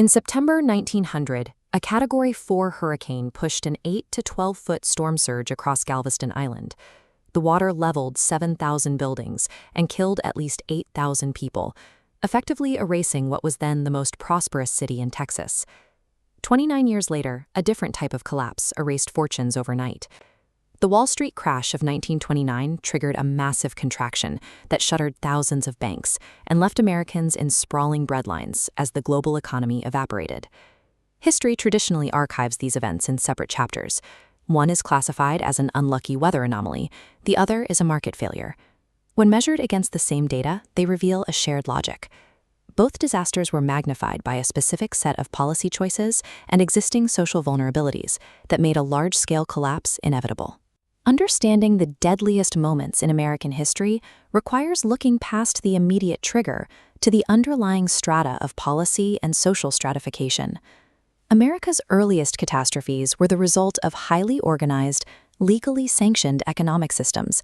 In September 1900, a Category 4 hurricane pushed an 8 to 12-foot storm surge across Galveston Island. The water leveled 7,000 buildings and killed at least 8,000 people, effectively erasing what was then the most prosperous city in Texas. 29 years later, a different type of collapse erased fortunes overnight. The Wall Street crash of 1929 triggered a massive contraction that shuttered thousands of banks and left Americans in sprawling breadlines as the global economy evaporated. History traditionally archives these events in separate chapters. One is classified as an unlucky weather anomaly, the other is a market failure. When measured against the same data, they reveal a shared logic. Both disasters were magnified by a specific set of policy choices and existing social vulnerabilities that made a large-scale collapse inevitable. Understanding the deadliest moments in American history requires looking past the immediate trigger to the underlying strata of policy and social stratification. America's earliest catastrophes were the result of highly organized, legally sanctioned economic systems.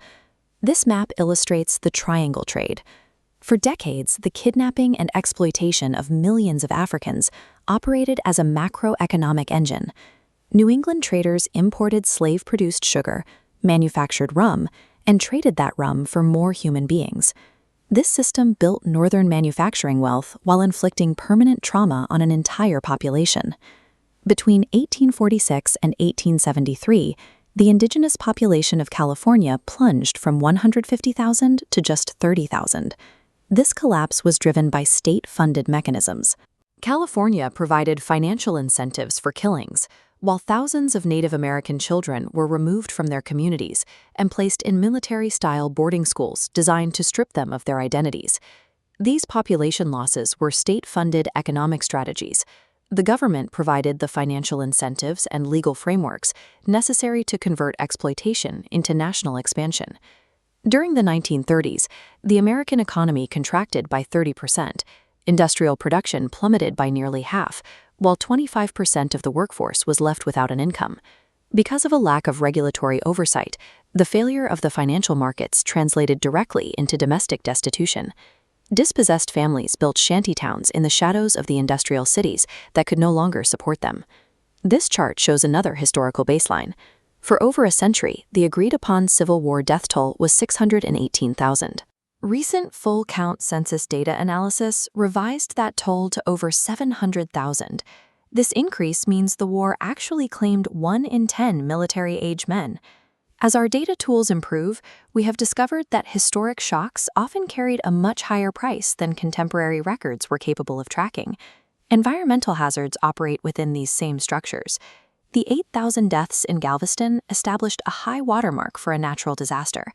This map illustrates the triangle trade. For decades, the kidnapping and exploitation of millions of Africans operated as a macroeconomic engine. New England traders imported slave-produced sugar, manufactured rum, and traded that rum for more human beings. This system built northern manufacturing wealth while inflicting permanent trauma on an entire population. Between 1846 and 1873, the indigenous population of California plunged from 150,000 to just 30,000. This collapse was driven by state-funded mechanisms. California provided financial incentives for killings, while thousands of Native American children were removed from their communities and placed in military-style boarding schools designed to strip them of their identities. These population losses were state-funded economic strategies. The government provided the financial incentives and legal frameworks necessary to convert exploitation into national expansion. During the 1930s, the American economy contracted by 30%. Industrial production plummeted by nearly half, while 25% of the workforce was left without an income. Because of a lack of regulatory oversight, the failure of the financial markets translated directly into domestic destitution. Dispossessed families built shantytowns in the shadows of the industrial cities that could no longer support them. This chart shows another historical baseline. For over a century, the agreed-upon Civil War death toll was 618,000. Recent full-count census data analysis revised that toll to over 700,000. This increase means the war actually claimed 1 in 10 military-age men. As our data tools improve, we have discovered that historic shocks often carried a much higher price than contemporary records were capable of tracking. Environmental hazards operate within these same structures. The 8,000 deaths in Galveston established a high watermark for a natural disaster.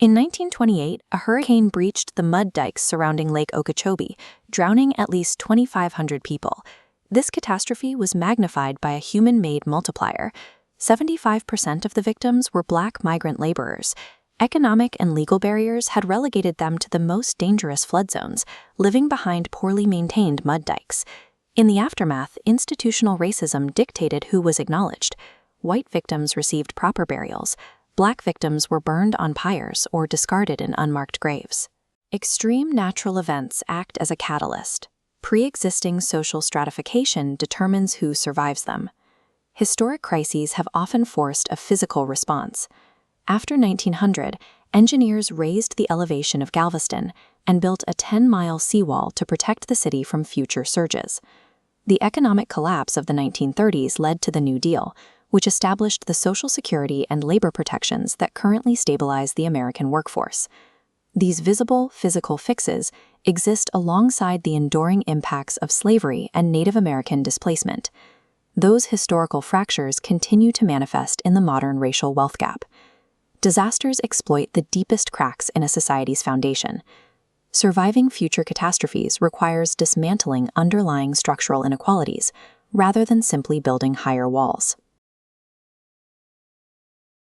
In 1928, a hurricane breached the mud dikes surrounding Lake Okeechobee, drowning at least 2,500 people. This catastrophe was magnified by a human-made multiplier. 75% of the victims were Black migrant laborers. Economic and legal barriers had relegated them to the most dangerous flood zones, living behind poorly maintained mud dikes. In the aftermath, institutional racism dictated who was acknowledged. White victims received proper burials. Black victims were burned on pyres or discarded in unmarked graves. Extreme natural events act as a catalyst. Pre-existing social stratification determines who survives them. Historic crises have often forced a physical response. After 1900, engineers raised the elevation of Galveston and built a 10-mile seawall to protect the city from future surges. The economic collapse of the 1930s led to the New Deal, which established the social security and labor protections that currently stabilize the American workforce. These visible physical fixes exist alongside the enduring impacts of slavery and Native American displacement. Those historical fractures continue to manifest in the modern racial wealth gap. Disasters exploit the deepest cracks in a society's foundation. Surviving future catastrophes requires dismantling underlying structural inequalities rather than simply building higher walls.